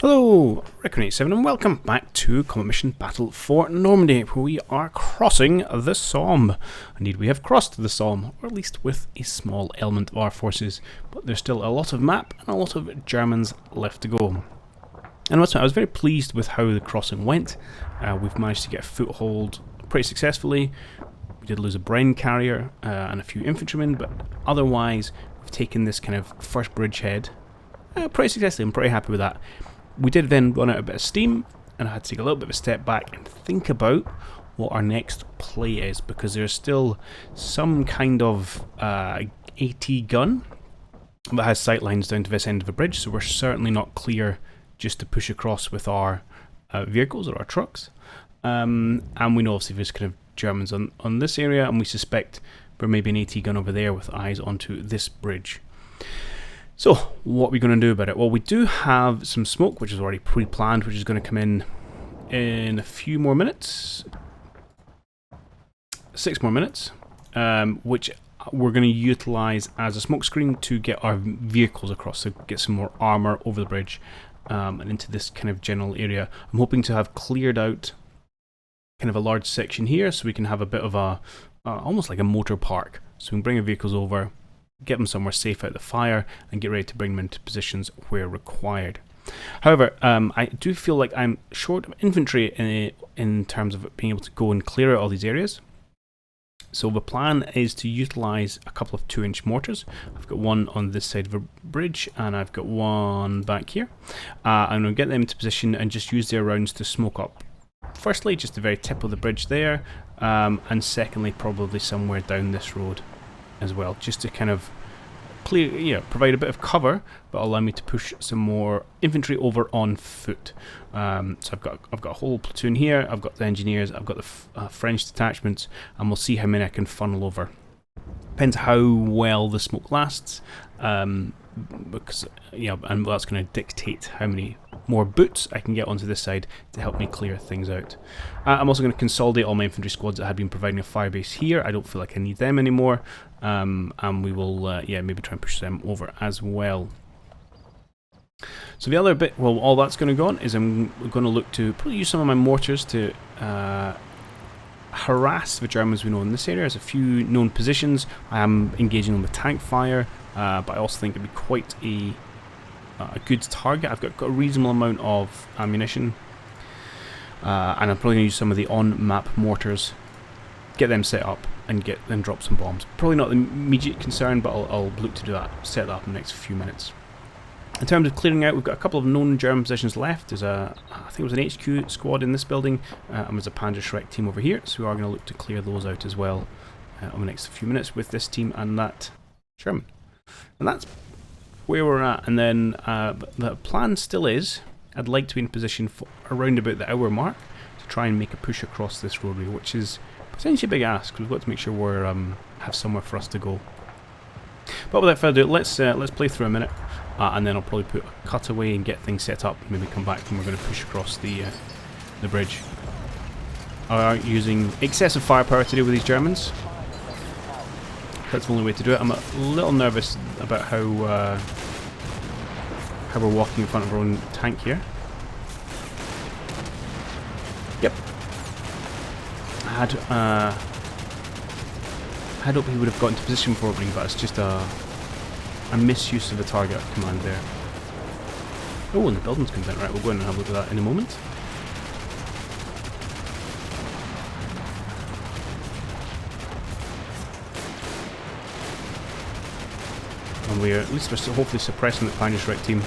Hello, Recon87 and welcome back to Combat Mission Battle for Normandy, where we are crossing the Somme. Indeed, we have crossed the Somme, or at least with a small element of our forces, but there's still a lot of map and a lot of Germans left to go. And I was very pleased with how the crossing went. We've managed to get a foothold pretty successfully. We did lose a Bren carrier and a few infantrymen, but otherwise we've taken this kind of first bridgehead pretty successfully. I'm pretty happy with that. We did then run out a bit of steam, and I had to take a little bit of a step back and think about what our next play is, because there's still some kind of AT gun that has sightlines down to this end of the bridge, so we're certainly not clear just to push across with our vehicles or our trucks. And we know obviously there's kind of Germans on this area, and we suspect there may be an AT gun over there with eyes onto this bridge. So, what are we going to do about it? Well, we do have some smoke, which is already pre-planned, which is going to come in a few more minutes. 6 more minutes, which we're going to utilise as a smoke screen to get our vehicles across, so get some more armour over the bridge and into this kind of general area. I'm hoping to have cleared out kind of a large section here, so we can have a bit of a, almost like a motor park. So we can bring our vehicles over, get them somewhere safe out of the fire, and get ready to bring them into positions where required. However, I do feel like I'm short of infantry in terms of being able to go and clear out all these areas. So the plan is to utilise a couple of 2-inch mortars. I've got one on this side of the bridge, and I've got one back here. I'm going to get them into position and just use their rounds to smoke up. Firstly, just the very tip of the bridge there, and secondly, probably somewhere down this road as well, just to kind of clear, provide a bit of cover, but allow me to push some more infantry over on foot. So I've got a whole platoon here. I've got the engineers. I've got the French detachments, and we'll see how many I can funnel over. Depends how well the smoke lasts, because and that's going to dictate how many more boots I can get onto this side to help me clear things out. I'm also going to consolidate all my infantry squads that had been providing a fire base here. I don't feel like I need them anymore, and we will maybe try and push them over as well. So the other bit, well, all that's going to go on is I'm going to look to probably use some of my mortars to harass the Germans we know in this area. There's a few known positions. I am engaging them with tank fire, but I also think it'd be quite a good target. I've got a reasonable amount of ammunition, and I'm probably going to use some of the on-map mortars, get them set up, and get them drop some bombs. Probably not the immediate concern, but I'll look to do that, set that up in the next few minutes. In terms of clearing out, we've got a couple of known German positions left. There's I think it was an HQ squad in this building, and there's a Panzerschreck team over here, so we are going to look to clear those out as well over the next few minutes with this team and that German. And that's where we're at, and then the plan still is, I'd like to be in position for around about the hour mark to try and make a push across this roadway, which is potentially a big ask, because we've got to make sure we're have somewhere for us to go. But without further ado, let's play through a minute, and then I'll probably put a cutaway and get things set up, and maybe come back when we're going to push across the bridge. I are using excessive firepower to deal with these Germans. That's the only way to do it. I'm a little nervous about how we're walking in front of our own tank here. Yep. I had hoped he would have got into position for opening, but it's just a misuse of a target command there. Oh, and the building's come down. Right, we'll go in and have a look at that in a moment. And at least we're hopefully suppressing the Panzerschreck team,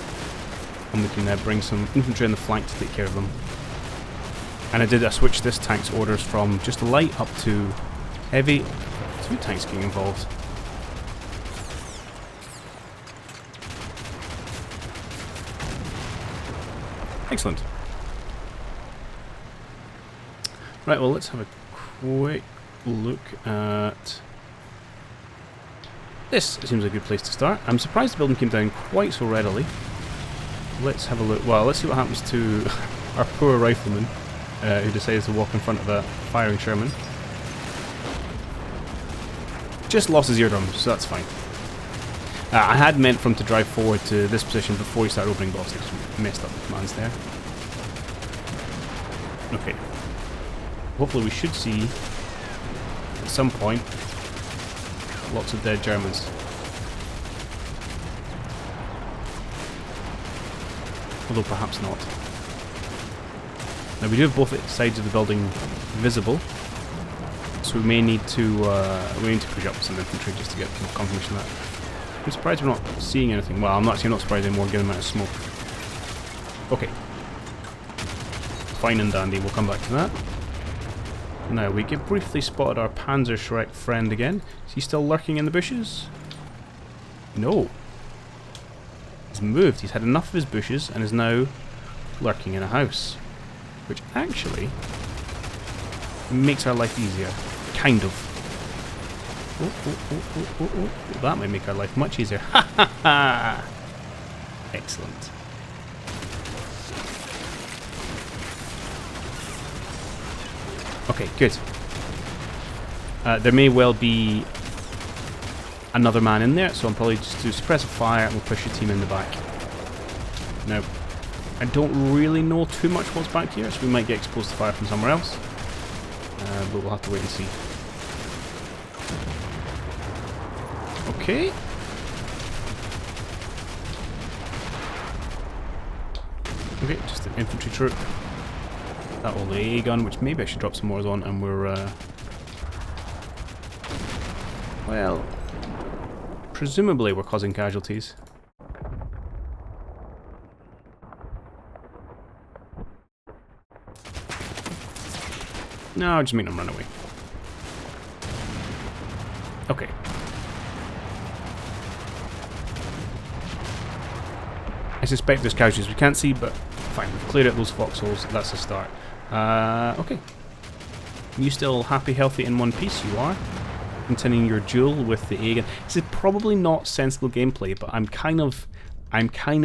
and we can bring some infantry on the flank to take care of them. And I switched this tank's orders from just light up to heavy. 2 tanks getting involved. Excellent. Right, well, let's have a quick look at this. Seems like a good place to start. I'm surprised the building came down quite so readily. Let's have a look. Well, let's see what happens to our poor rifleman who decides to walk in front of a firing Sherman. Just lost his eardrums, so that's fine. I had meant for him to drive forward to this position before he started opening boxes. Messed up the commands there. Okay. Hopefully we should see, at some point, lots of dead Germans. Although perhaps not. Now we do have both sides of the building visible, so we may need to push up some infantry just to get more confirmation of that. I'm surprised we're not seeing anything. Well, I'm not surprised anymore given the amount of smoke. Okay. Fine and dandy, we'll come back to that. Now, we get briefly spotted our Panzerschreck friend again. Is he still lurking in the bushes? No. He's moved. He's had enough of his bushes and is now lurking in a house. Which actually makes our life easier. Kind of. Oh, that might make our life much easier. Ha ha ha! Excellent. Okay, good. There may well be another man in there, so I'm probably just to suppress a fire and we'll push the team in the back. Now, I don't really know too much what's back here, so we might get exposed to fire from somewhere else. But we'll have to wait and see. Okay. Okay, just an infantry troop. That old A gun, which maybe I should drop some more on, and we're, well, presumably we're causing casualties. No, just make them run away. Okay. I suspect there's casualties we can't see, but fine, we've cleared out those foxholes, that's a start. Okay. You still happy, healthy, in one piece? You are. Continuing your duel with the A gun. This is probably not sensible gameplay, but I'm kind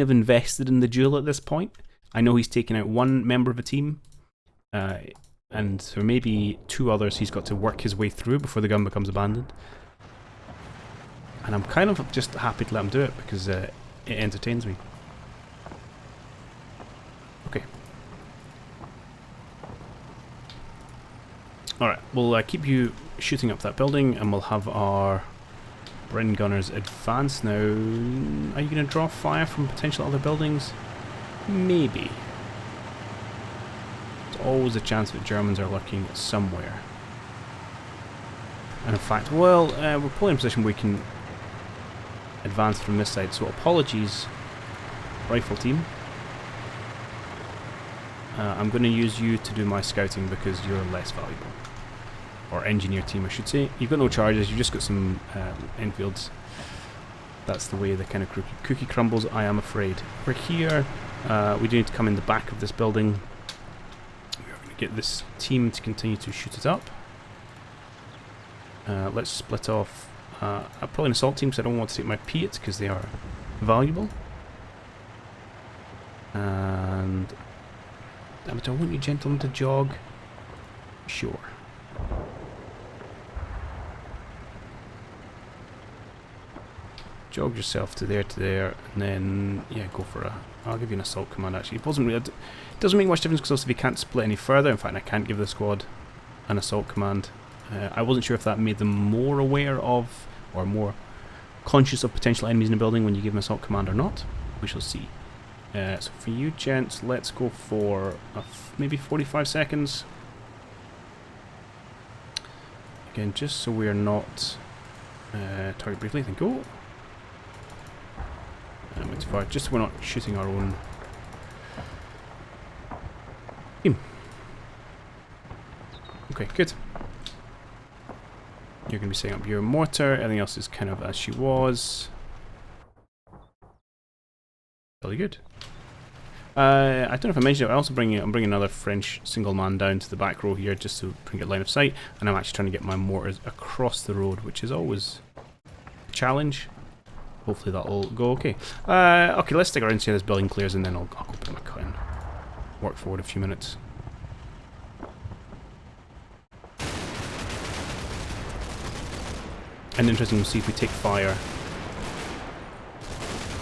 of invested in the duel at this point. I know he's taken out one member of a team, and there may be two others he's got to work his way through before the gun becomes abandoned. And I'm kind of just happy to let him do it because it entertains me. Okay. Alright, we'll keep you shooting up that building and we'll have our Bren gunners advance. Now, are you going to draw fire from potential other buildings? Maybe. There's always a chance that Germans are lurking somewhere. And in fact, well, we're probably in a position where we can advance from this side, so apologies, rifle team. I'm going to use you to do my scouting because you're less valuable. Or engineer team, I should say. You've got no charges, you've just got some Enfields. That's the way the kind of cookie crumbles, I am afraid. We're here. We do need to come in the back of this building. We're going to get this team to continue to shoot it up. Let's split off. Probably an assault team because I don't want to take my Piats because they are valuable. And but I want you gentlemen to jog. Sure. Jog yourself to there, and then yeah, go for a. I'll give you an assault command. Actually, it wasn't really. It doesn't make much difference because if you can't split any further. In fact, I can't give the squad an assault command. I wasn't sure if that made them more aware of or more conscious of potential enemies in the building when you give them assault command or not. We shall see. So for you gents, let's go for maybe 45 seconds. Again, just so we're not target briefly. I think go. It's far, just so we're not shooting our own team. Okay, good. You're going to be setting up your mortar. Everything else is kind of as she was. Really good. I don't know if I mentioned it. I'm bringing another French single man down to the back row here just to get line of sight. And I'm actually trying to get my mortars across the road, which is always a challenge. Hopefully that'll go okay. Okay, let's stick around and see how this building clears, and then I'll go put my cut in. Work forward a few minutes. And interesting, we'll see if we take fire.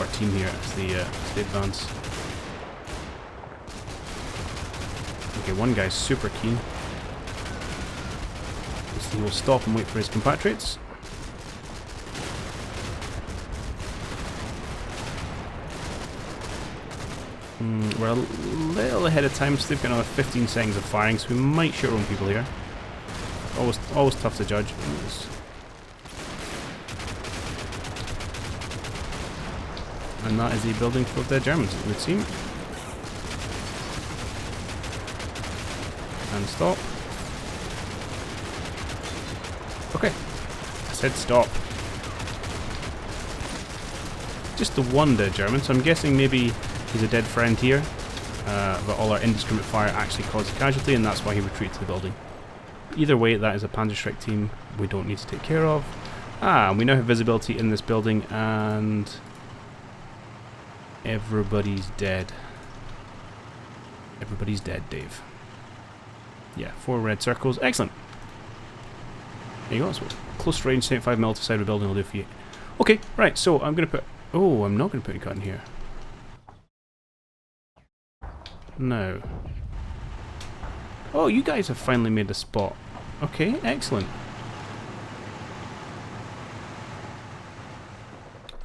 our team here as they advance. Okay, one guy's super keen. So he will stop and wait for his compatriots. We're a little ahead of time, so they've got another 15 seconds of firing, so we might shoot our own people here. Always tough to judge. And that is a building full of dead Germans, it would seem. And stop. Okay. I said stop. Just the one dead German, so I'm guessing maybe he's a dead friend here. But all our indiscriminate fire actually caused a casualty, and that's why he retreated to the building. Either way, that is a Panzerschreck team we don't need to take care of. And we now have visibility in this building, and everybody's dead. Everybody's dead, Dave. Yeah, 4 red circles. Excellent. There you go. So close range, 75mm to the side of the building will do for you. Okay, right, so I'm going to put... Oh, I'm not going to put any gun here. No. Oh, you guys have finally made a spot. Okay, excellent.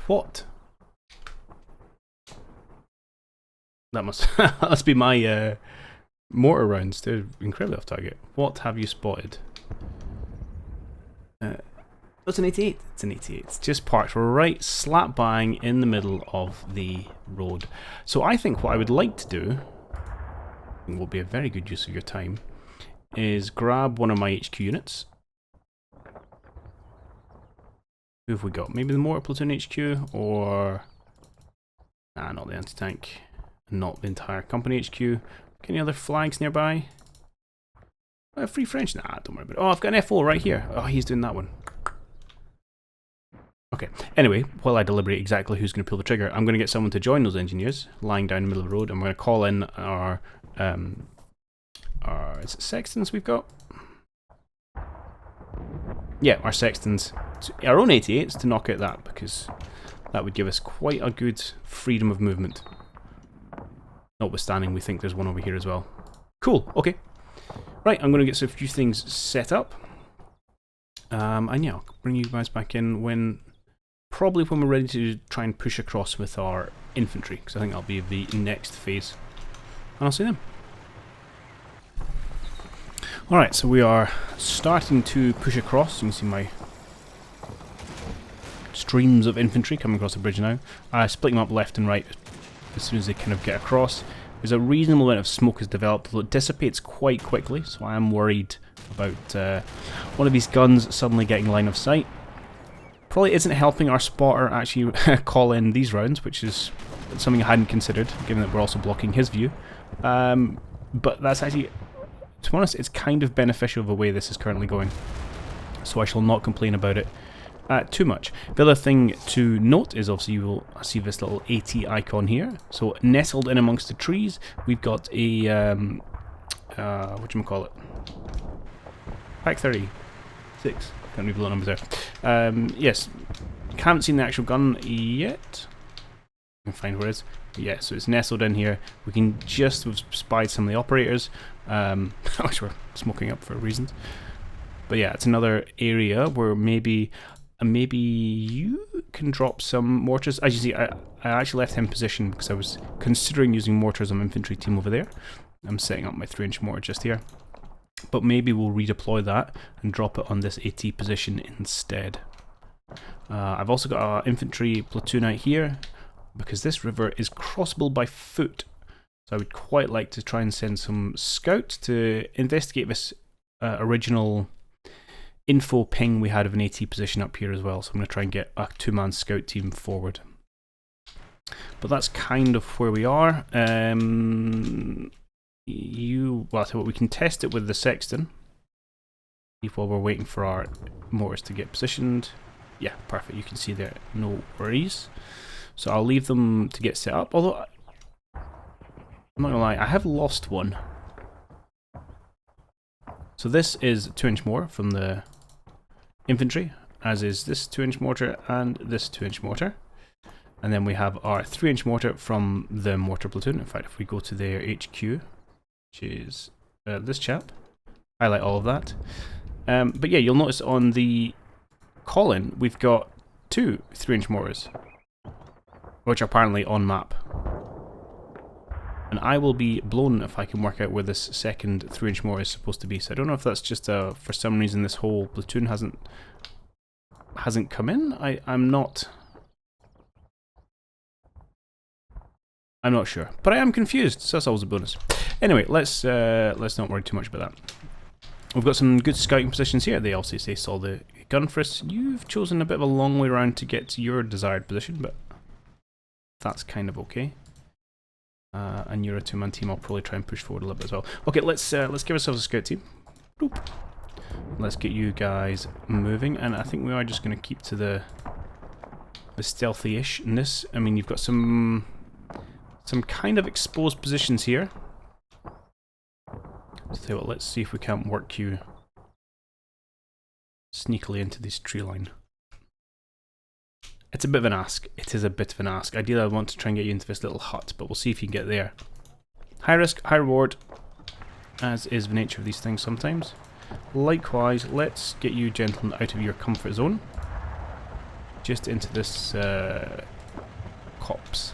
What? That must be my mortar rounds. They're incredibly off target. What have you spotted? It's an 88. It's an 88. It's just parked right slap bang in the middle of the road. So I think what I would like to do, and will be a very good use of your time, is grab one of my HQ units. Who have we got? Maybe the mortar platoon HQ, or... Nah, not the anti-tank. Not the entire company HQ. Any other flags nearby? Free French? Nah, don't worry about it. Oh, I've got an FO right here. Oh, he's doing that one. Okay, anyway, while I deliberate exactly who's going to pull the trigger, I'm going to get someone to join those engineers, lying down the middle of the road, and we're going to call in our is it sextons we've got? Yeah, our sextons. Our own 88s to knock out that, because that would give us quite a good freedom of movement. Notwithstanding, we think there's one over here as well. Cool, okay. Right, I'm going to get a few things set up. And yeah, I'll bring you guys back in probably when we're ready to try and push across with our infantry, because I think that'll be the next phase. And I'll see them. Alright, so we are starting to push across. You can see my streams of infantry coming across the bridge now. Splitting them up left and right as soon as they kind of get across. There's a reasonable amount of smoke has developed, although it dissipates quite quickly, so I am worried about one of these guns suddenly getting line of sight. Probably isn't helping our spotter actually call in these rounds, which is something I hadn't considered, given that we're also blocking his view. But that's actually, to be honest, it's kind of beneficial the way this is currently going, so I shall not complain about it too much. The other thing to note is obviously you will see this little AT icon here. So nestled in amongst the trees, we've got a whatchamacallit? Pack 36. Can't read the numbers there. Yes, haven't seen the actual gun yet. I can find where it is. Yeah, so it's nestled in here. We can just have spied some of the operators, which we're smoking up for reasons. But yeah, it's another area where maybe you can drop some mortars. As you see, I actually left him in position because I was considering using mortars on my infantry team over there. I'm setting up my 3-inch mortar just here. But maybe we'll redeploy that and drop it on this AT position instead. I've also got an infantry platoon out here because this river is crossable by foot. So I would quite like to try and send some scouts to investigate this original info ping we had of an AT position up here as well. So I'm going to try and get a 2-man scout team forward. But that's kind of where we are. Well, so we can test it with the sexton. While we're waiting for our mortars to get positioned. Yeah, perfect. You can see there, no worries. So I'll leave them to get set up. Although, I'm not gonna lie, I have lost one. So this is 2-inch mortar from the infantry, as is this 2-inch mortar and this 2-inch mortar. And then we have our 3-inch mortar from the mortar platoon. In fact, if we go to their HQ, which is this chap, highlight all of that. But yeah, you'll notice on the Colin, we've got 2 3-inch mortars, which are apparently on map. And I will be blown if I can work out where this second 3-inch mortar is supposed to be. So I don't know if that's just for some reason this whole platoon hasn't come in. I'm not sure, but I am confused. So that's always a bonus. Anyway, let's not worry too much about that. We've got some good scouting positions here. They also say saw the gun for us. You've chosen a bit of a long way around to get to your desired position, but that's kind of okay. And you're a 2-man team. I'll probably try and push forward a little bit as well. Okay, let's give ourselves a scout team. Boop. Let's get you guys moving, and I think we are just going to keep to the stealthy-ishness. I mean, you've got some kind of exposed positions here. So tell you what, let's see if we can't work you sneakily into this tree line. It's a bit of an ask. It is a bit of an ask. Ideally, I want to try and get you into this little hut, but we'll see if you can get there. High risk, high reward, as is the nature of these things sometimes. Likewise, let's get you gentlemen out of your comfort zone. Just into this copse.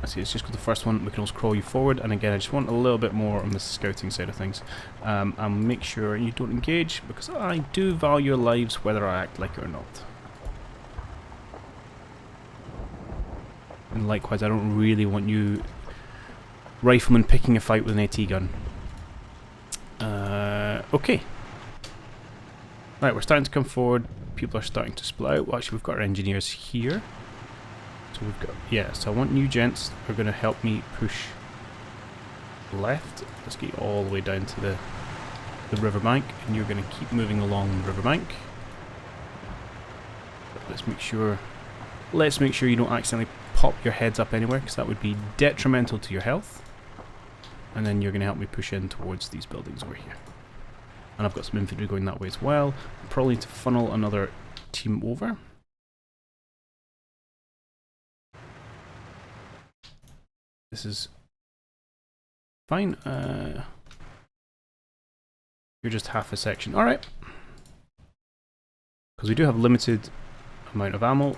Let's just go to the first one. We can also crawl you forward, and again, I just want a little bit more on the scouting side of things. And make sure you don't engage, because I do value your lives whether I act like it or not. And likewise, I don't really want you riflemen picking a fight with an AT gun. Okay. Right, we're starting to come forward. People are starting to split out. Well, actually, we've got our engineers here. So we've got, yeah, so I want you gents who are going to help me push left. Let's get you all the way down to the riverbank, and you're going to keep moving along the riverbank. But let's make sure you don't accidentally pop your heads up anywhere, because that would be detrimental to your health. And then you're going to help me push in towards these buildings over here. And I've got some infantry going that way as well. I'll probably need to funnel another team over. This is fine. You're just half a section. Alright. Because we do have a limited amount of ammo.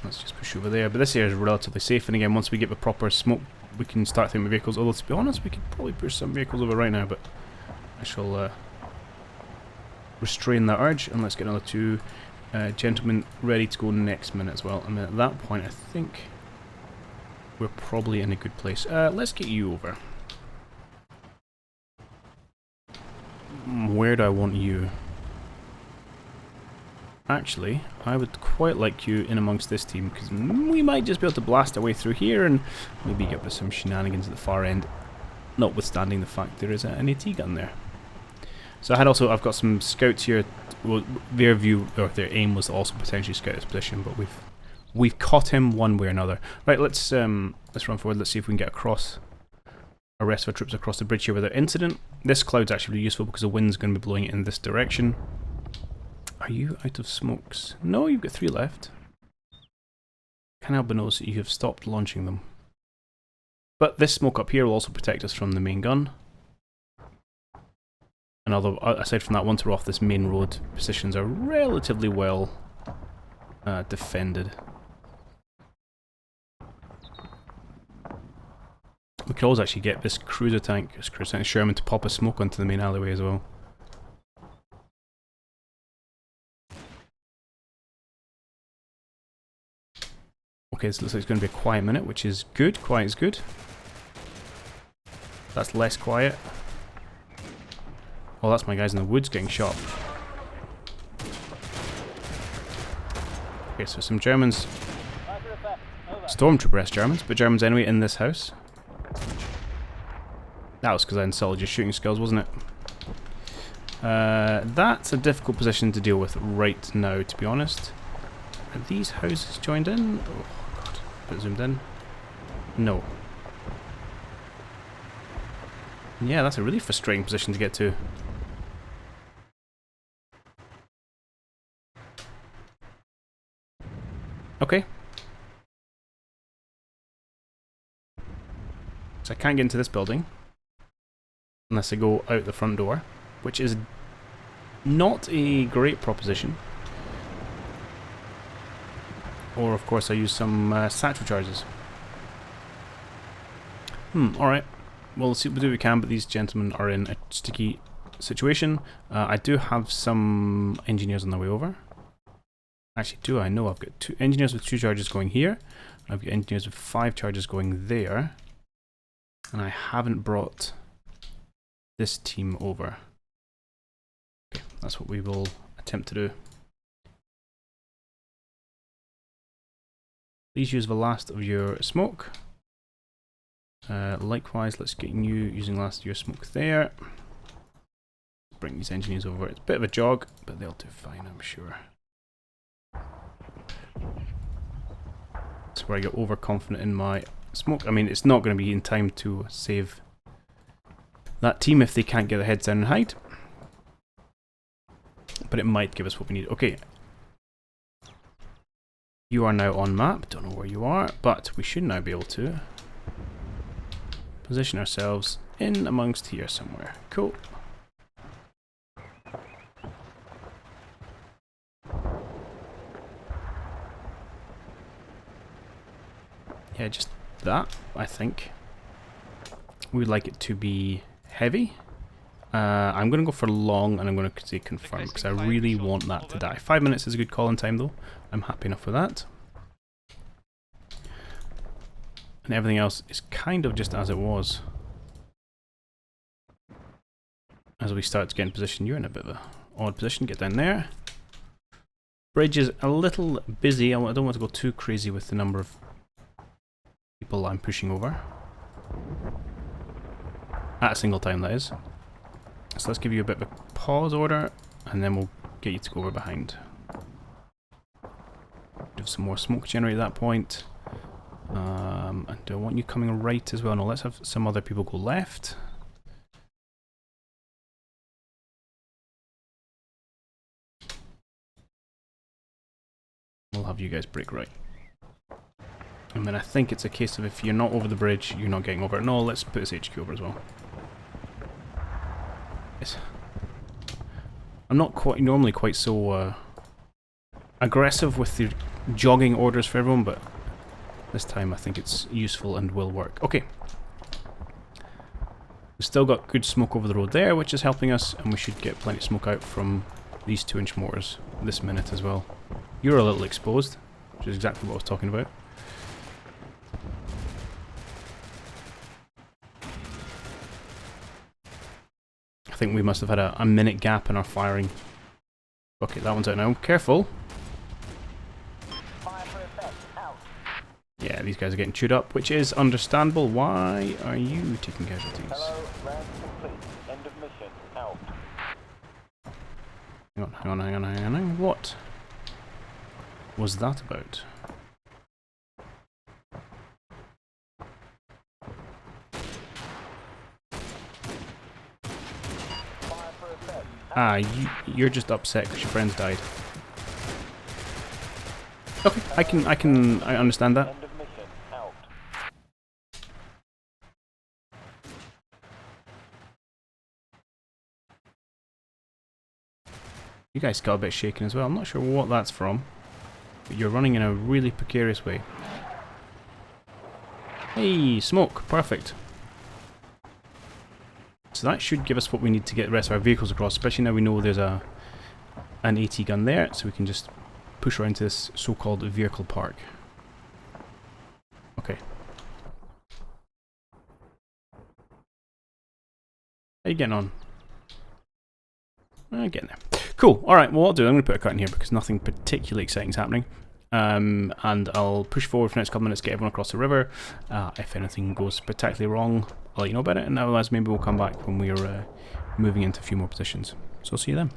Let's just push over there. But this area is relatively safe. And again, once we get the proper smoke, we can start thinking of vehicles. Although, to be honest, we could probably push some vehicles over right now. But I shall restrain that urge. And let's get another 2 gentlemen ready to go next minute as well. I mean, at that point, I think we're probably in a good place. Let's get you over. Where do I want you? Actually, I would quite like you in amongst this team, because we might just be able to blast our way through here and maybe get with some shenanigans at the far end, notwithstanding the fact there is an AT gun there. So I've got some scouts here. Well, their view or their aim was to also potentially scout this position, but we've caught him one way or another. Right, let's run forward. Let's see if we can get across our rest of our troops across the bridge here without incident. This cloud's actually really useful because the wind's going to be blowing it in this direction. Are you out of smokes? No, you've got 3 left. Can't help but notice that you have stopped launching them. But this smoke up here will also protect us from the main gun. And although, aside from that, once we're off this main road, positions are relatively well defended. We could always actually get this cruiser tank Sherman to pop a smoke onto the main alleyway as well. Okay, this looks like it's going to be a quiet minute, which is good. Quiet is good. That's less quiet. Oh, that's my guys in the woods getting shot. Okay, so some Germans. Stormtrooper-esque Germans, but Germans anyway in this house. That was because I insulted your shooting skills, wasn't it? That's a difficult position to deal with right now, to be honest. Are these houses joined in? Oh god, a bit zoomed in. No. Yeah, that's a really frustrating position to get to. Okay. So I can't get into this building unless I go out the front door, which is not a great proposition. Or, of course, I use some satchel charges. Alright. Well, let's see what we can, but these gentlemen are in a sticky situation. I do have some engineers on their way over. Actually, do I know I've got 2 engineers with 2 charges going here. I've got engineers with 5 charges going there. And I haven't brought this team over. Okay, that's what we will attempt to do. Please use the last of your smoke. Likewise, let's get you using last of your smoke there. Bring these engineers over. It's a bit of a jog, but they'll do fine, I'm sure. That's where I get overconfident in my smoke. I mean, it's not going to be in time to save that team if they can't get their heads down and hide. But it might give us what we need. Okay. You are now on map. Don't know where you are, but we should now be able to position ourselves in amongst here somewhere. Cool. Yeah, just that, I think. We'd like it to be heavy. I'm going to go for long, and I'm going to say confirm, because I really want that to die. 5 minutes is a good call-in time, though. I'm happy enough with that. And everything else is kind of just as it was. As we start to get in position, you're in a bit of an odd position. Get down there. Bridge is a little busy. I don't want to go too crazy with the number of people I'm pushing over. At a single time, that is. So let's give you a bit of a pause order, and then we'll get you to go over behind. Have some more smoke generated at that point. And do I want you coming right as well? No, let's have some other people go left. We'll have you guys break right. And then I think it's a case of if you're not over the bridge, you're not getting over it. No, let's put this HQ over as well. Yes. I'm not normally quite so aggressive with the jogging orders for everyone, but this time I think it's useful and will work. Okay. We've still got good smoke over the road there, which is helping us, and we should get plenty of smoke out from these 2-inch mortars this minute as well. You're a little exposed, which is exactly what I was talking about. I think we must have had a minute gap in our firing. Okay, that one's out now. Careful. Yeah, these guys are getting chewed up, which is understandable. Why are you taking casualties? Hello, round complete. End of mission. Out. Hang on. What was that about? Ah, you're just upset because your friends died. Okay, I understand that. End of mission. Out. You guys got a bit shaken as well. I'm not sure what that's from, but you're running in a really precarious way. Hey, smoke, perfect. So that should give us what we need to get the rest of our vehicles across, especially now we know there's an AT gun there, so we can just push right into this so-called vehicle park. Okay. How you getting on? Getting there. Cool. Alright, well what I'll do, I'm going to put a cut in here because nothing particularly exciting is happening. And I'll push forward for the next couple minutes, get everyone across the river. If anything goes spectacularly wrong, I'll let you know about it, and otherwise maybe we'll come back when we're moving into a few more positions. So I'll see you then.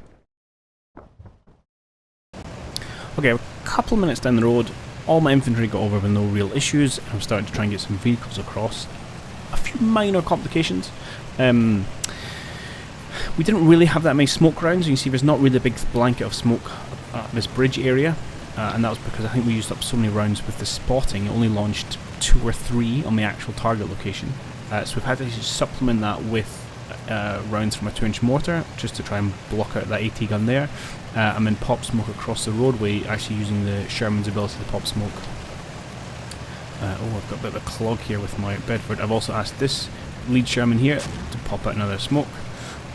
Okay, a couple of minutes down the road, all my infantry got over with no real issues, and I'm starting to try and get some vehicles across. A few minor complications, We didn't really have that many smoke rounds. You can see there's not really a big blanket of smoke at this bridge area, and that was because I think we used up so many rounds with the spotting. It only launched 2 or 3 on the actual target location, so we've had to supplement that with rounds from a 2-inch mortar just to try and block out that AT gun there, and then pop smoke across the roadway, actually using the Sherman's ability to pop smoke. Oh, I've got a bit of a clog here with my Bedford. I've also asked this lead Sherman here to pop out another smoke,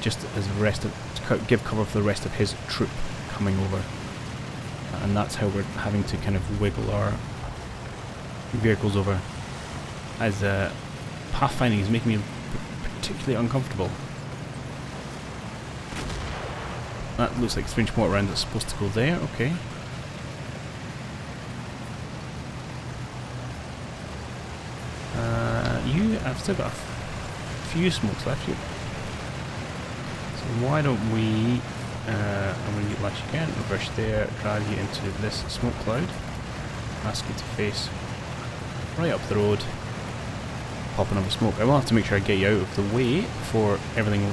just as the rest of, to give cover for the rest of his troop coming over. And that's how we're having to kind of wiggle our vehicles over, as pathfinding is making me particularly uncomfortable. That looks like 3-inch mortar round that's supposed to go there. Okay. I've still got a few smokes left here. So why don't we, I'm going to utilize you again, reverse there, drag you into this smoke cloud, ask you to face right up the road, pop another smoke. I will have to make sure I get you out of the way for everything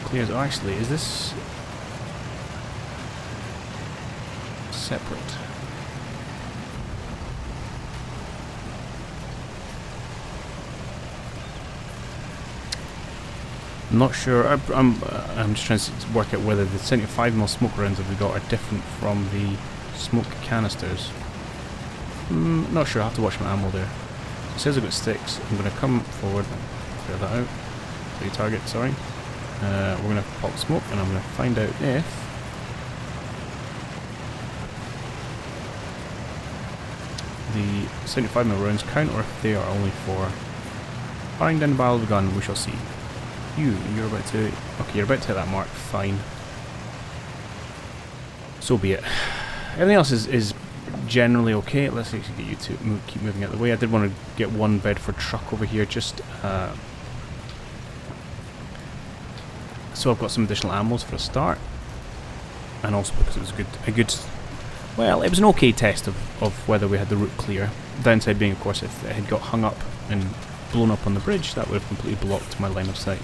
clears. Oh, actually, is this separate? I'm not sure. I'm just trying to work out whether the 75mm smoke rounds that we got are different from the smoke canisters. Not sure. I have to watch my ammo there. It says I've got sticks. I'm going to come forward, clear that out. Clear target. Sorry. We're going to pop smoke, and I'm going to find out if the 75mm rounds count, or if they are only for firing down the barrel of the gun. We shall see. You're about to... Okay, you're about to hit that mark. Fine. So be it. Everything else is generally okay. Let's actually get you to keep moving out of the way. I did want to get one Bedford truck over here, just so I've got some additional ammos for a start, and also because it was well, it was an okay test of whether we had the route clear. Downside being, of course, if it had got hung up and blown up on the bridge, that would have completely blocked my line of sight.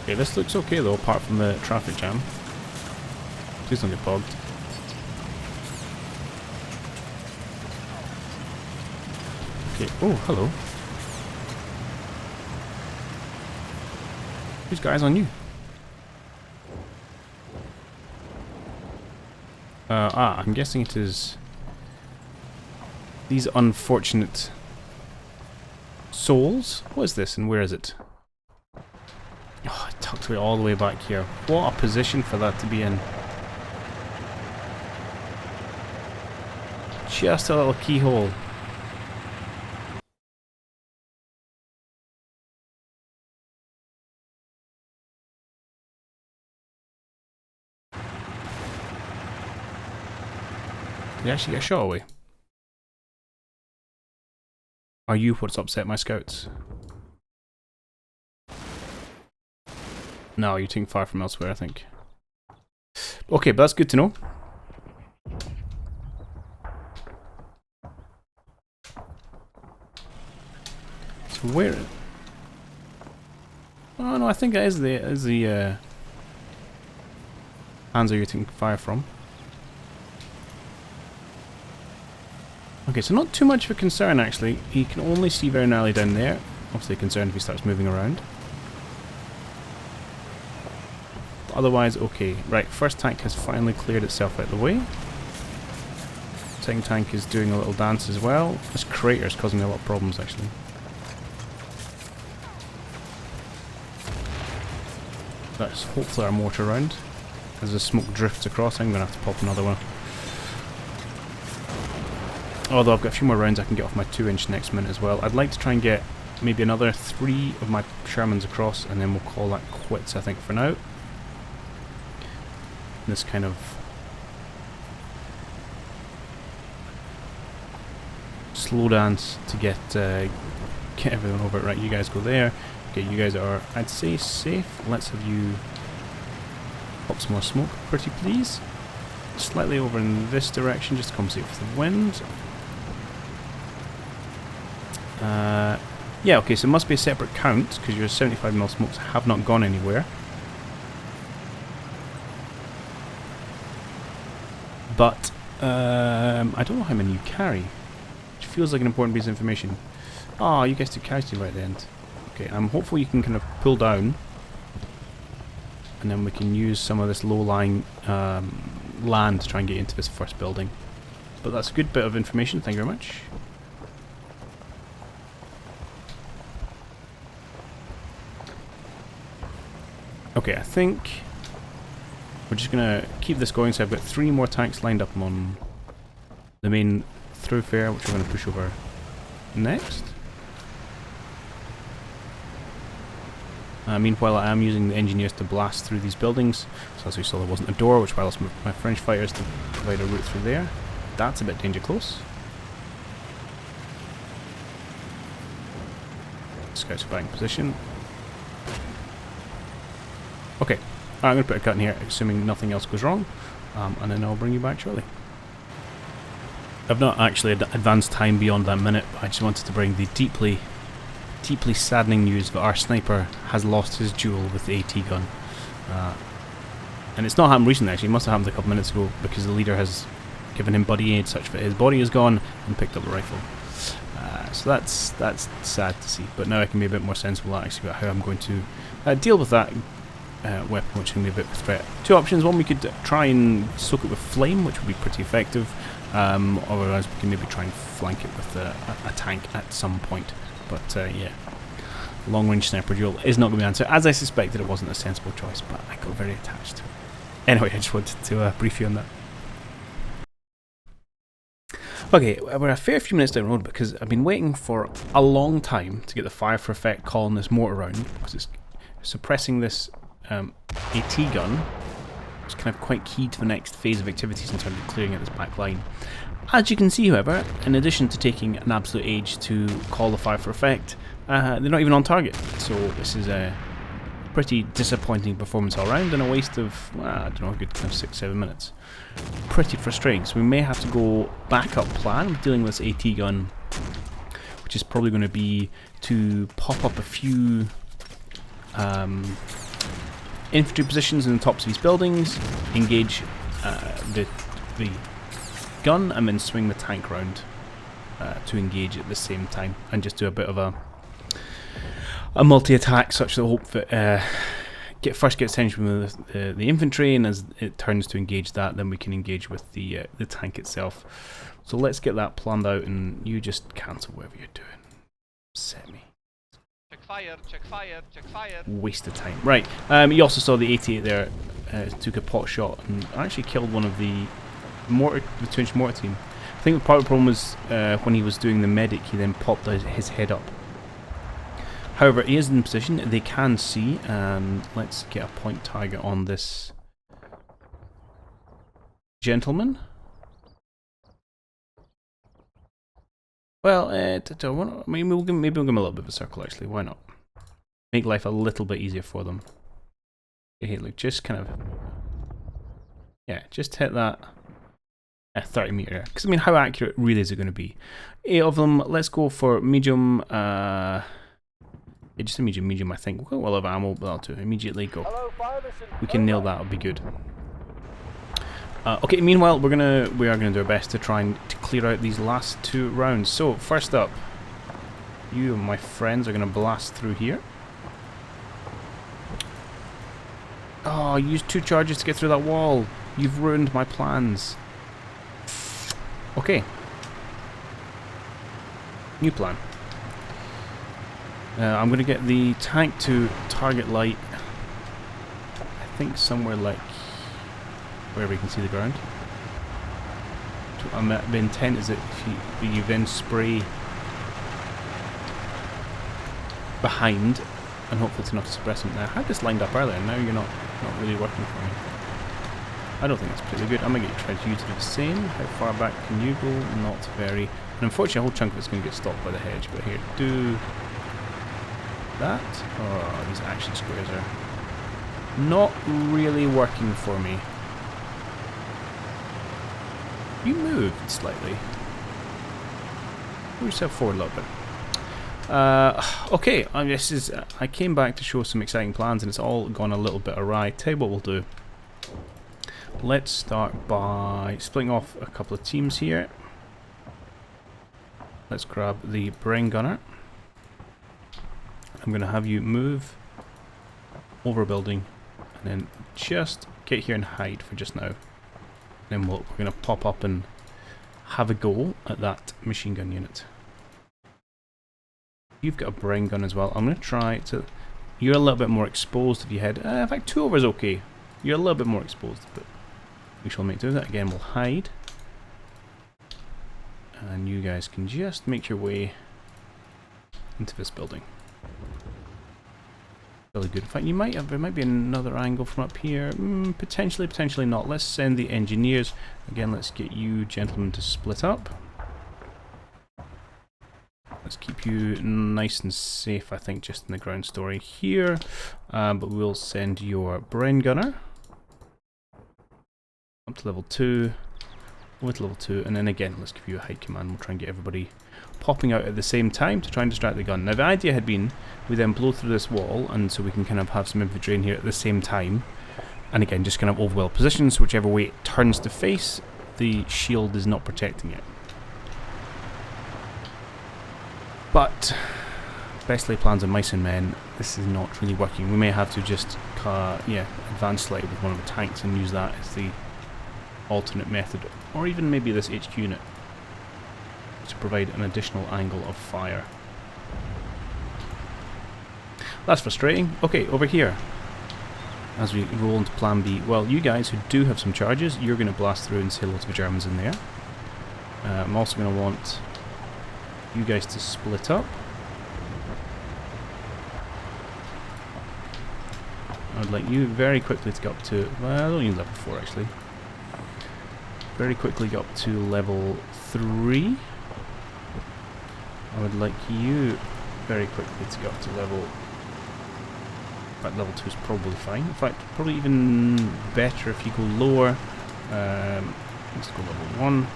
Okay, this looks okay though, apart from the traffic jam. Please don't get bogged. Okay, oh, hello. Whose guy's on you? I'm guessing it is these unfortunate souls. What is this and where is it? Oh, it tucked away all the way back here. What a position for that to be in. Just a little keyhole. Did you actually get shot away? Are you what's upset my scouts? No, you're taking fire from elsewhere, I think. Okay, but that's good to know. So where? Oh no, I think that is the Hanzo you're taking fire from. Okay, so not too much of a concern actually. He can only see very narrowly down there. Obviously concerned if he starts moving around. But otherwise okay. Right, first tank has finally cleared itself out of the way. Second tank is doing a little dance as well. This crater is causing me a lot of problems actually. That's hopefully our mortar round. As the smoke drifts across, I'm going to have to pop another one. Although I've got a few more rounds I can get off my 2-inch next minute as well. I'd like to try and get maybe another 3 of my Shermans across, and then we'll call that quits, I think, for now. This kind of slow dance to get everyone over it. Right, you guys go there. Okay, you guys are, I'd say, safe. Let's have you pop some more smoke, pretty please. Slightly over in this direction, just to compensate for the wind. Yeah, okay, so it must be a separate count, because your 75mm smokes have not gone anywhere. But, I don't know how many you carry. Which feels like an important piece of information. Oh, you guys took casualty right at the end. Okay, I'm hopeful you can kind of pull down. And then we can use some of this low-lying land to try and get into this first building. But that's a good bit of information, thank you very much. Okay, I think we're just going to keep this going, so I've got 3 more tanks lined up on the main thoroughfare, which we're going to push over next. Meanwhile, I am using the engineers to blast through these buildings. So as we saw, there wasn't a door, which allows my French fighters to provide a route through there. That's a bit danger close. Scouts are back in position. Okay, I'm going to put a cut in here, assuming nothing else goes wrong, and then I'll bring you back shortly. I've not actually advanced time beyond that minute, but I just wanted to bring the deeply saddening news that our sniper has lost his duel with the AT gun. And it's not happened recently, actually. It must have happened a couple minutes ago, because the leader has given him buddy aid such that his body is gone and picked up the rifle. So that's sad to see, but now I can be a bit more sensible actually about how I'm going to deal with that weapon, which can be a bit of a threat. 2 options: one, we could try and soak it with flame, which would be pretty effective, otherwise we can maybe try and flank it with a tank at some point. But yeah, long-range sniper duel is not going to be the answer. As I suspected, it wasn't a sensible choice, but I got very attached to it. Anyway, I just wanted to brief you on that. Okay, we're a fair few minutes down the road because I've been waiting for a long time to get the fire for effect calling this mortar round, because it's suppressing this AT gun. It's kind of quite key to the next phase of activities in terms of clearing out this back line. As you can see, however, in addition to taking an absolute age to call the fire for effect, they're not even on target. So this is a pretty disappointing performance all round and a waste of, I don't know, a good kind of 6-7 minutes. Pretty frustrating. So we may have to go backup plan with dealing with this AT gun, which is probably going to be to pop up a few infantry positions in the tops of these buildings, engage the gun, and then swing the tank round to engage at the same time, and just do a bit of a multi-attack, such that I hope that first gets tension with the infantry, and as it turns to engage that, then we can engage with the tank itself. So let's get that planned out, and you just cancel whatever you're doing. Set me. Check fire, check fire, check fire. Waste of time. Right, you also saw the 88 there took a pot shot and actually killed one of the 2-inch mortar team. I think part of the problem was when he was doing the medic, he then popped his head up. However, he is in position, they can see, and let's get a point target on this gentleman. Well, maybe we'll give him a little bit of a circle actually, why not? Make life a little bit easier for them. Okay, look, just kind of, yeah, just hit that 30 meter, because I mean, how accurate really is it going to be? 8 of them, let's go for medium, yeah, just a medium I think. We've got well of ammo, but that'll do. Immediately go. We can nail that, it'll be good. Okay, meanwhile, we are gonna do our best to try and clear out these last 2 rounds. So, first up, you and my friends are gonna blast through here. Oh, use 2 charges to get through that wall. You've ruined my plans. Okay. New plan. I'm going to get the tank to target light, I think somewhere like where we can see the ground. The intent is that if you then spray behind, and hopefully it's enough to suppress them. Now, I had this lined up earlier, and now you're not really working for me. I don't think that's pretty good. I'm going to try to use the same. How far back can you go? Not very. And unfortunately, a whole chunk of it's going to get stopped by the hedge. But here, do that. Oh, these action squares are Not really working for me. You moved slightly. Move yourself forward a little bit. Okay, I came back to show some exciting plans and it's all gone a little bit awry. Tell you what we'll do. Let's start by splitting off a couple of teams here. Let's grab the brain gunner. I'm going to have you move over a building and then just get here and hide for just now. Then we're going to pop up and have a go at that machine gun unit. You've got a brain gun as well. I'm going to try to... You're a little bit more exposed if you head... in fact, 2 over is okay. You're a little bit more exposed, but we shall make do that. Again, we'll hide. And you guys can just make your way into this building. Really good. In fact, you might have... There might be another angle from up here. Potentially, potentially not. Let's send the engineers. Again, let's get you gentlemen to split up. Let's keep you nice and safe, I think, just in the ground story here. But we'll send your brain gunner up to level 2, over to level 2, and then again, let's give you a hide command. We'll try and get everybody popping out at the same time to try and distract the gun. Now, the idea had been we then blow through this wall, and so we can kind of have some infantry in here at the same time. And again, just kind of overwhelm positions, so whichever way it turns to face, the shield is not protecting it. But, best laid plans of mice and men, this is not really working. We may have to just advance slightly with one of the tanks and use that as the alternate method. Or even maybe this HQ unit to provide an additional angle of fire. That's frustrating. Okay, over here, as we roll into plan B, well, you guys who do have some charges, you're going to blast through and say hello to the Germans in there. I'm also going to want you guys to split up. I'd like you very quickly to get up to, well, I don't need level 4 actually. Very quickly get up to level 3. I would like you very quickly to get up to level... In fact, level 2 is probably fine. In fact, probably even better if you go lower. Let's go level 1.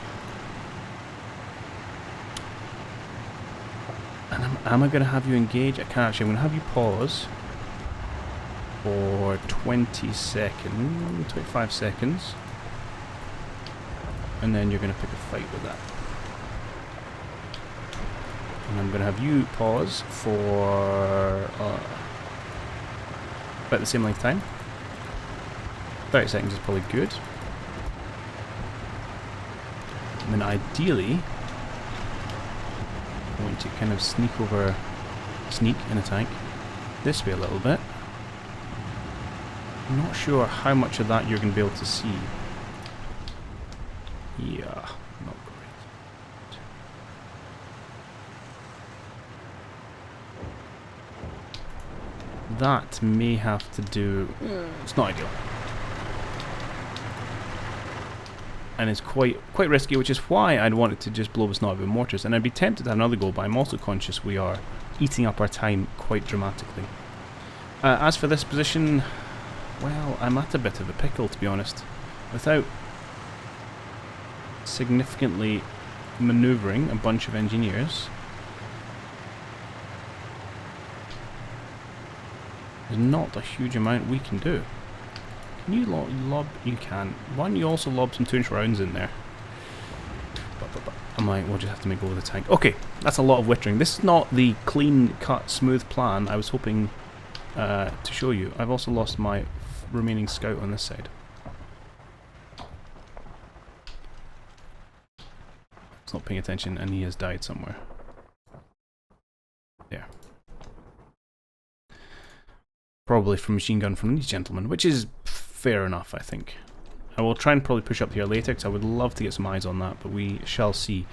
And am I going to have you engage? I can't actually. I'm going to have you pause for 20 seconds, 25 seconds. And then you're going to pick a fight with that. And I'm going to have you pause for about the same length of time. 30 seconds is probably good. And then ideally, I want you to kind of sneak in a tank this way a little bit. I'm not sure how much of that you're going to be able to see. Yeah, not great. That may have to do... It's not ideal. And it's quite risky, which is why I'd wanted to just blow this not with mortars. And I'd be tempted to have another go, but I'm also conscious we are eating up our time quite dramatically. As for this position, well, I'm at a bit of a pickle, to be honest. Without significantly manoeuvring a bunch of engineers, there's not a huge amount we can do. Can you lob? You can. Why don't you also lob some 2-inch rounds in there? I might. We'll just have to make go with the tank. Okay, that's a lot of wittering. This is not the clean-cut, smooth plan I was hoping to show you. I've also lost my remaining scout on this side. He's not paying attention, and he has died somewhere. There. Probably from machine gun from these gentlemen, which is fair enough, I think. I will try and probably push up here later, because I would love to get some eyes on that, but we shall see.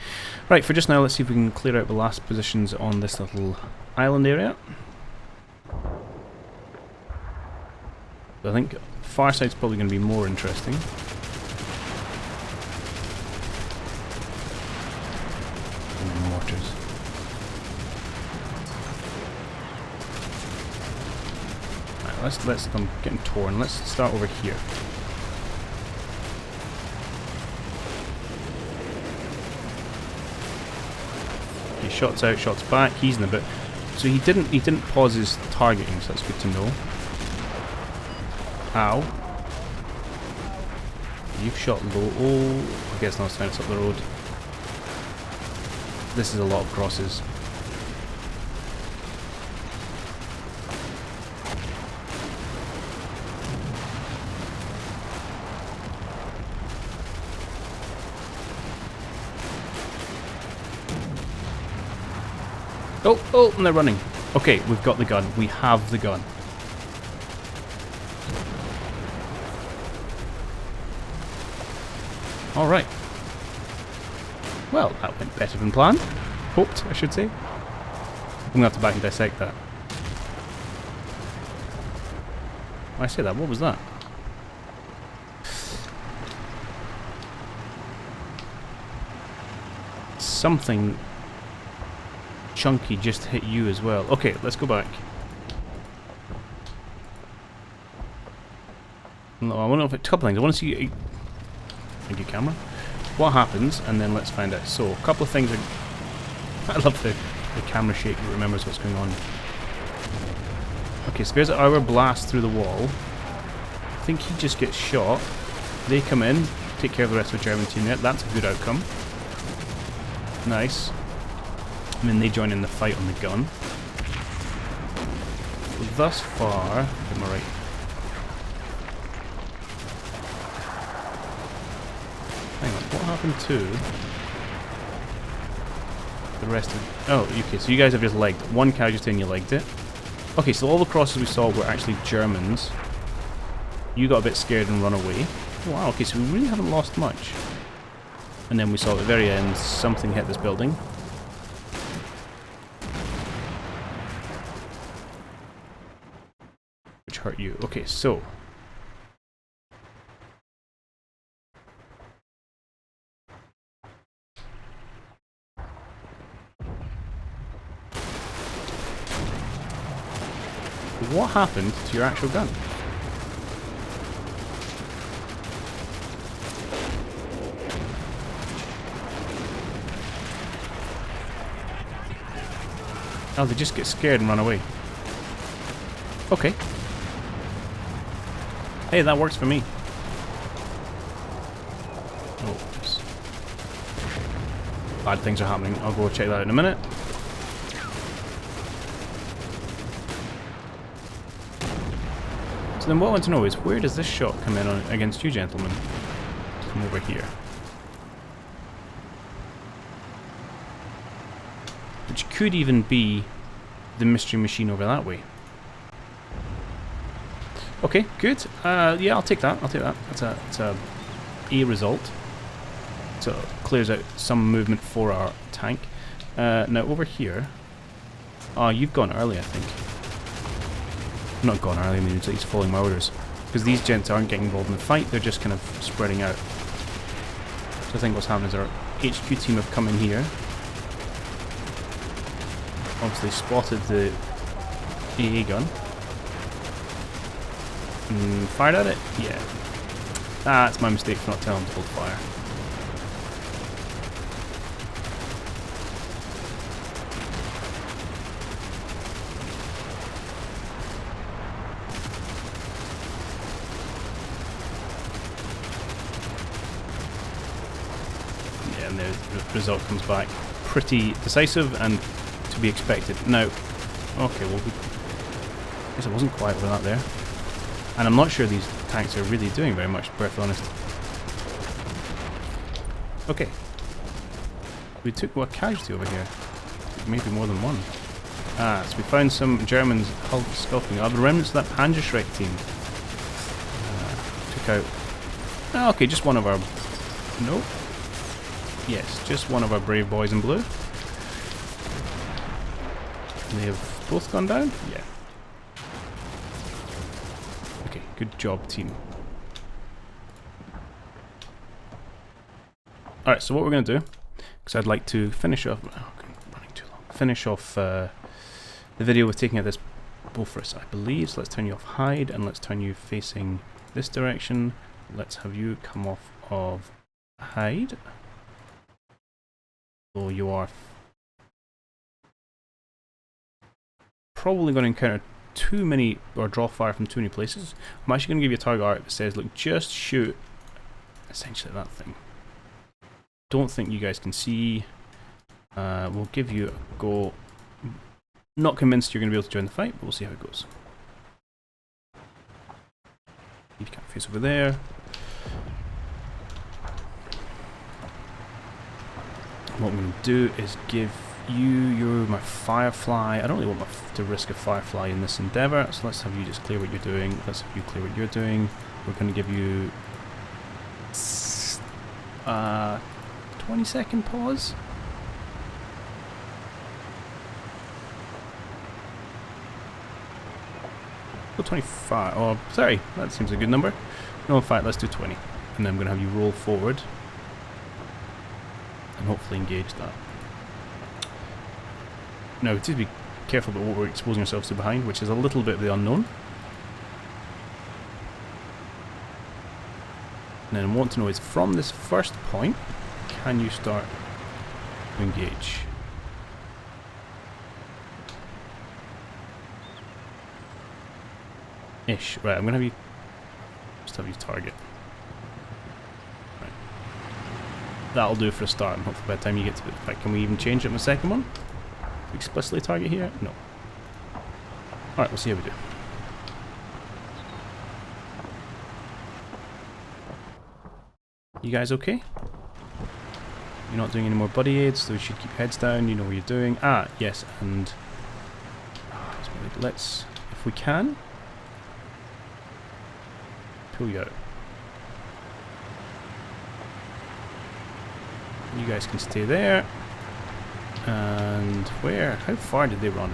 Right, for just now, let's see if we can clear out the last positions on this little island area. I think far side's probably going to be more interesting. And then mortars. let's I'm getting torn. Let's start over here. Okay, shots out, shots back. He's in a bit. So he didn't pause his targeting, so that's good to know. Ow. You've shot low. Oh, I guess not. It's up the road. This is a lot of crosses. Oh, and they're running. Okay, we've got the gun. We have the gun. Alright. Well, that went better than planned. Hoped, I should say. I'm going to have to back and dissect that. When I say that, what was that? Something chunky just hit you as well. Okay, let's go back. No, I want to know if it's a couple things. I want to see. Thank you, camera. What happens, and then let's find out. So, a couple of things. I love the camera shake that remembers what's going on. Okay, so there's our blast through the wall. I think he just gets shot. They come in, take care of the rest of the German team there. That's a good outcome. Nice. And then they join in the fight on the gun. Thus far, am I right? Hang on, what happened to the rest of... Oh, okay, so you guys have just legged one casualty and you legged it. Okay, so all the crosses we saw were actually Germans. You got a bit scared and run away. Wow, okay, so we really haven't lost much. And then we saw at the very end something hit this building. Which hurt you. Okay, so... what happened to your actual gun? Oh, they just get scared and run away. Okay. Hey, that works for me. Oh, oops. Bad things are happening. I'll go check that out in a minute. So then what I want to know is, where does this shot come in on against you gentlemen? Come over here. Which could even be the mystery machine over that way. Okay, good. Yeah, I'll take that. I'll take that. That's a result. So it clears out some movement for our tank. Now over here. Oh, you've gone early, I think. Not gone early, I mean he's following my orders. Because these gents aren't getting involved in the fight, they're just kind of spreading out. So I think what's happened is our HQ team have come in here. Obviously spotted the AA gun. And fired at it? Yeah. That's my mistake for not telling them to hold fire. Yeah, and the result comes back pretty decisive and to be expected. Now, okay, well, I guess it wasn't quite with that there. And I'm not sure these tanks are really doing very much, to be perfectly honest. Okay. We took a casualty over here. Maybe more than one. Ah, so we found some Germans skulking. Oh, the remnants of that Panzerschreck team. Took out... Oh, okay, just one of our... Nope. Yes, just one of our brave boys in blue. They have both gone down? Yeah. Okay, good job, team. Alright, so what we're going to do, because I'd like to finish off... Oh, running too long. Finish off the video with taking out this Bofors, I believe. So let's turn you off hide, and let's turn you facing this direction. Let's have you come off of hide. So you are probably going to encounter too many, or draw fire from too many places. I'm actually going to give you a target art that says, look, just shoot essentially that thing. Don't think you guys can see. We'll give you a go. Not convinced you're going to be able to join the fight, but we'll see how it goes. You can't face over there. What I'm going to do is give you my Firefly. I don't really want to risk a Firefly in this endeavour, so let's have you just clear what you're doing. Let's have you clear what you're doing. We're going to give you 20-second pause. Well, 25. Oh, sorry, that seems a good number. No, in fact, let's do 20. And then I'm going to have you roll forward and hopefully engage that. Now, we need to be careful about what we're exposing ourselves to behind, which is a little bit of the unknown. And then I want to know is from this first point, can you start to engage? Ish. Right, I'm going to have you just have you target. Right. That'll do for a start, and hopefully by the time you get to the fight, can we even change it in the second one? Explicitly target here? No. Alright, we'll see how we do. You guys okay? You're not doing any more buddy aids, so you should keep heads down, you know what you're doing. Ah, yes, and let's, if we can, pull you out. You guys can stay there. And where? How far did they run?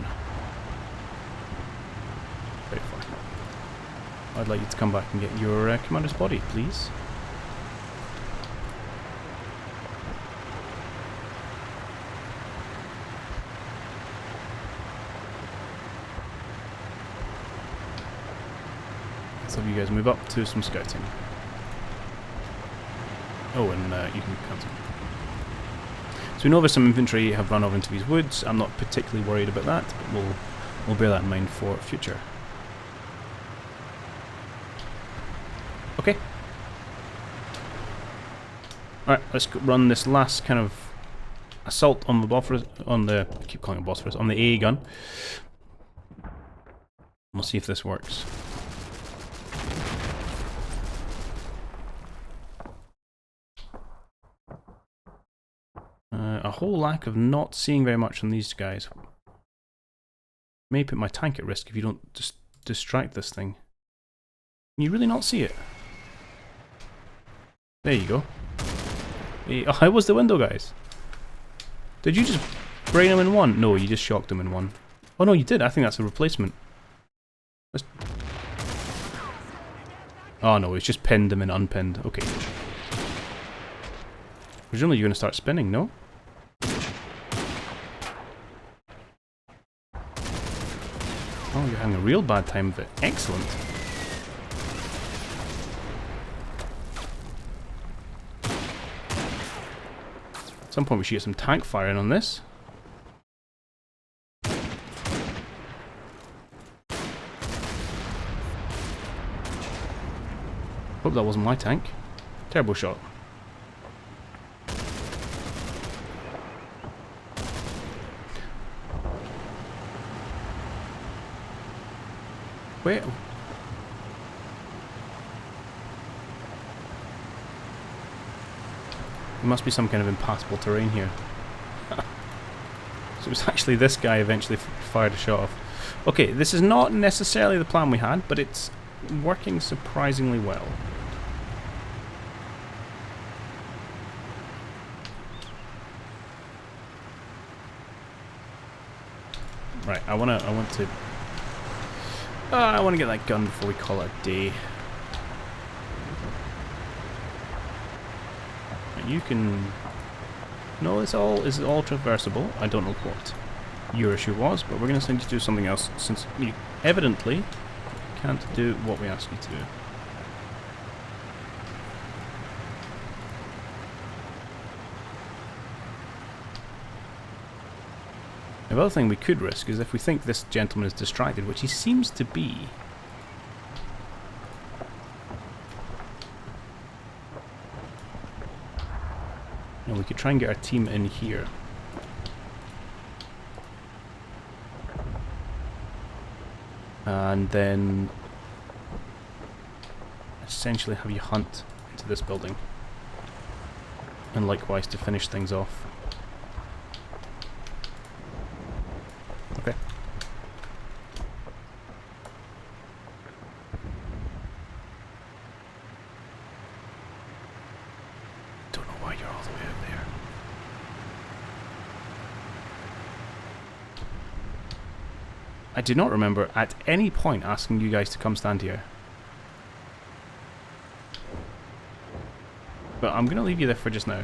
Very far. I'd like you to come back and get your commander's body, please. Let's have you guys move up to some scouting. Oh, and you can cancel. So we know there's some infantry have run off into these woods. I'm not particularly worried about that, but we'll bear that in mind for future. Okay. Alright, let's run this last kind of assault on the Bosphorus, on the, I keep calling it Bosphorus, on the AA gun. We'll see if this works. A whole lack of not seeing very much on these guys. May put my tank at risk if you don't just distract this thing. Can you really not see it? There you go. Oh, how was the window, guys? Did you just brain him in one? No, you just shocked him in one. Oh no, you did. I think that's a replacement. Oh no, it's just pinned him and unpinned. Okay. Presumably you're going to start spinning, no? Oh, you're having a real bad time of it. Excellent. At some point we should get some tank firing on this. Hope that wasn't my tank. Terrible shot. Wait. There must be some kind of impassable terrain here. So it was actually this guy eventually fired a shot off. Okay, this is not necessarily the plan we had, but it's working surprisingly well. Right, I want to get that gun before we call it a day. You can... No, it's all traversable. I don't know what. your issue was, but we're going to send you to do something else since you evidently can't do what we asked you to do. The other thing we could risk is if we think this gentleman is distracted, which he seems to be. And we could try and get our team in here. And then essentially have you hunt into this building. And likewise to finish things off. Okay. Don't know why you're all the way out there. I do not remember at any point asking you guys to come stand here. But I'm gonna leave you there for just now.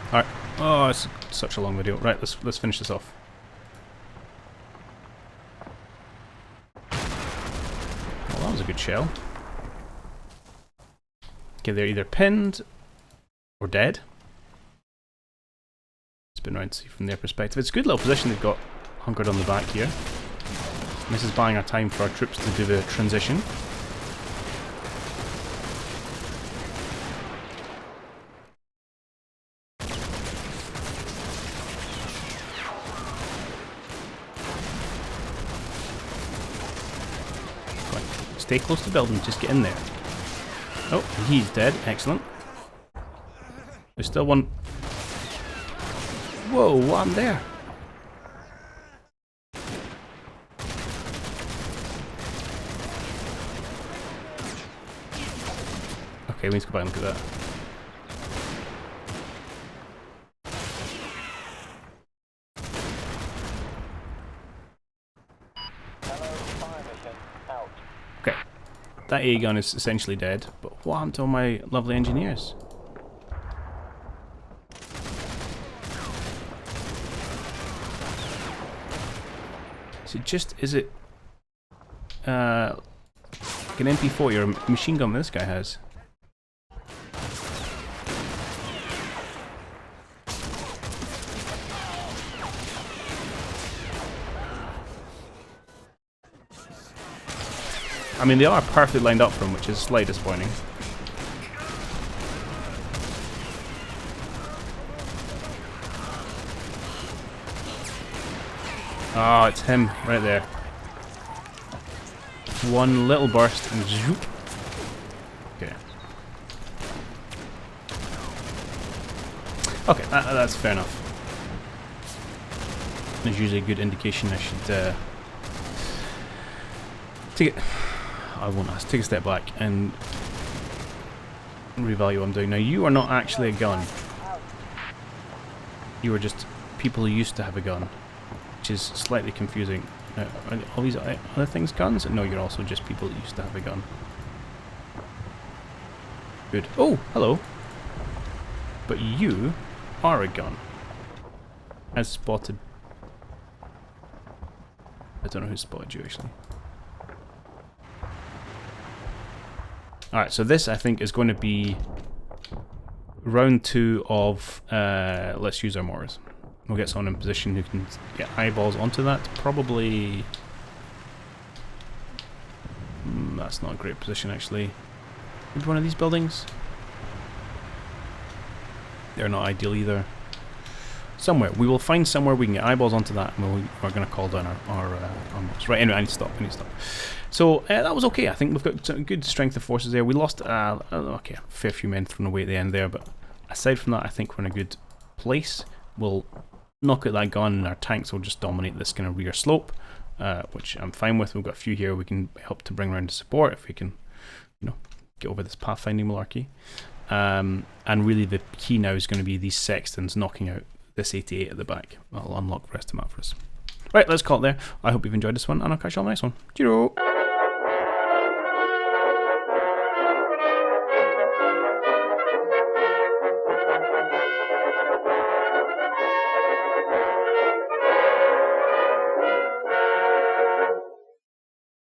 Alright. Oh, it's such a long video. Right, let's finish this off. Well, that was a good shell. Okay, they're either pinned or dead. Spin around to see from their perspective. It's a good little position they've got hunkered on the back here. And this is buying our time for our troops to do the transition. Stay close to the building, just get in there. Oh, he's dead. Excellent. There's still one. Whoa, what happened there? Okay, we need to go back and look at that. Okay, that A gun is essentially dead, but what happened to all my lovely engineers? Is it like an MP40 or a machine gun this guy has? I mean, they are perfectly lined up for him, which is slightly disappointing. Oh, it's him right there. One little burst and zoop. Okay. Okay, that's fair enough. There's usually a good indication I should take it. I won't ask. Take a step back and reevaluate what I'm doing. Now, you are not actually a gun. You are just people who used to have a gun, which is slightly confusing. Now, are all these other things guns? No, you're also just people that used to have a gun. Good. Oh, hello. But you are a gun. As spotted. I don't know who spotted you, actually. Alright, so this I think is going to be round 2 of let's use our mortars. We'll get someone in position who can get eyeballs onto that. Probably that's not a great position actually. Maybe one of these buildings? They're not ideal either. Somewhere. We will find somewhere we can get eyeballs onto that, and we're going to call down our mortars. Right, anyway, I need to stop. So that was okay. I think we've got some good strength of forces there. We lost okay, a fair few men thrown away at the end there, but aside from that, I think we're in a good place. We'll knock out that gun, and our tanks will just dominate this kind of rear slope, which I'm fine with. We've got a few here we can help to bring around to support if we can, you know, get over this pathfinding malarkey. And really, the key now is going to be these sextons knocking out this 88 at the back. I'll unlock the rest of the map for us. Right, let's call it there. I hope you've enjoyed this one, and I'll catch you on the next one. Cheerio!